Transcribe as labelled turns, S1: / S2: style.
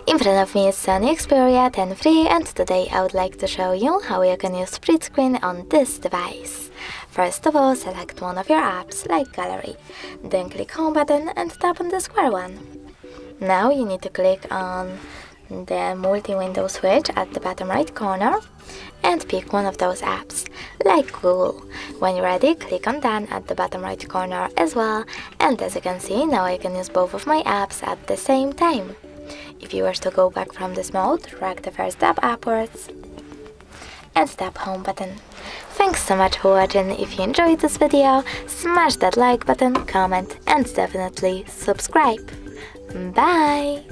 S1: In front of me is SONY Xperia 10 and today I would like to show you how you can use split screen on this device. First of all, select one of your apps like Gallery, then click Home button and tap on the square one. Now you need to click on the multi-window switch at the bottom right corner and pick one of those apps, like Google. When you're ready, click on Done at the bottom right corner as well, and as you can see, now I can use both of my apps at the same time. If you wish to go back from this mode, drag the first tab upwards and tap Home button. Thanks so much for watching. If you enjoyed this video, smash that like button, comment and definitely subscribe. Bye!